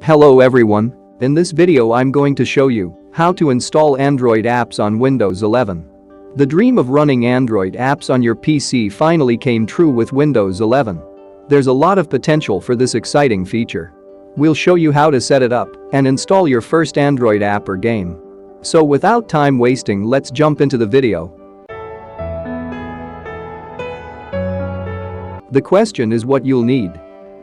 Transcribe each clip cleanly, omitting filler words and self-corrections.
Hello everyone, in this video I'm going to show you how to install Android apps on Windows 11. The dream of running Android apps on your PC finally came true with Windows 11. There's a lot of potential for this exciting feature. We'll show you how to set it up and install your first Android app or game. So without time wasting, let's jump into the video. The question is what you'll need.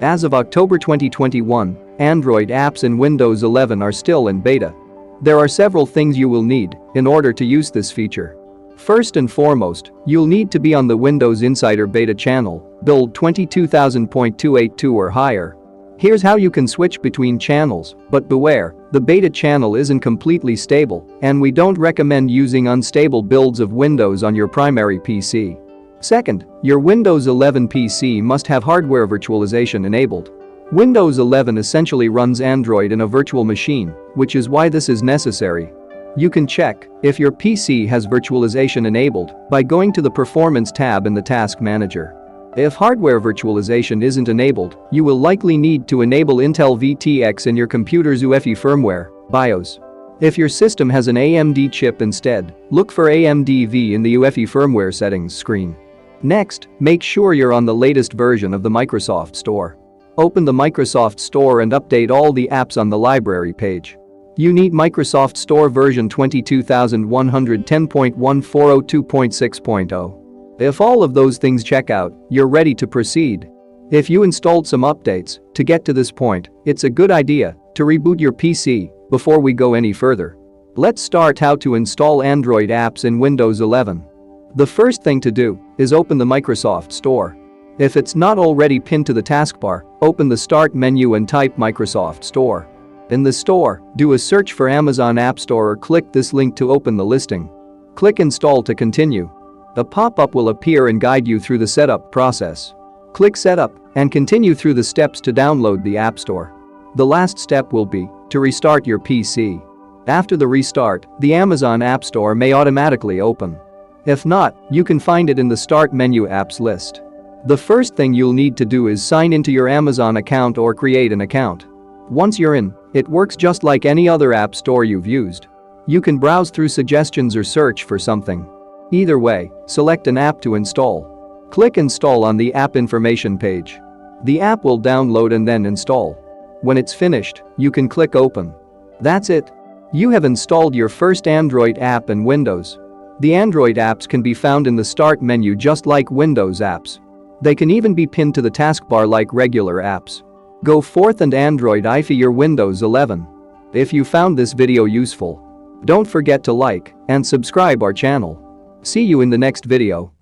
As of October 2021, Android apps in Windows 11 are still in beta. There are several things you will need in order to use this feature. First and foremost, you'll need to be on the Windows Insider beta channel, build 22000.282 or higher. Here's how you can switch between channels, but beware, the beta channel isn't completely stable and we don't recommend using unstable builds of Windows on your primary PC. Second, your Windows 11 PC must have hardware virtualization enabled. Windows 11 essentially runs Android in a virtual machine, which is why this is necessary. You can check if your PC has virtualization enabled by going to the Performance tab in the Task Manager. If hardware virtualization isn't enabled, you will likely need to enable Intel VTX in your computer's UEFI firmware, BIOS. If your system has an AMD chip instead, look for AMD V in the UEFI firmware settings screen. Next, make sure you're on the latest version of the Microsoft Store. Open the Microsoft Store and update all the apps on the library page. You need Microsoft Store version 22110.1402.6.0. If all of those things check out, you're ready to proceed. If you installed some updates to get to this point, it's a good idea to reboot your PC before we go any further. Let's start how to install Android apps in Windows 11. The first thing to do is open the Microsoft Store. If it's not already pinned to the taskbar, open the Start menu and type Microsoft Store. In the store, do a search for Amazon App Store or click this link to open the listing. Click Install to continue. A pop-up will appear and guide you through the setup process. Click Setup and continue through the steps to download the App Store. The last step will be to restart your PC. After the restart, the Amazon App Store may automatically open. If not, you can find it in the Start menu apps list. The first thing you'll need to do is sign into your Amazon account or create an account. Once you're in, it works just like any other app store you've used. You can browse through suggestions or search for something. Either way, select an app to install. Click Install on the app information page. The app will download and then install. When it's finished, you can click Open. That's it. You have installed your first Android app in Windows. The Android apps can be found in the Start menu just like Windows apps. They can even be pinned to the taskbar like regular apps. Go forth and Androidify your Windows 11. If you found this video useful, don't forget to like and subscribe our channel. See you in the next video.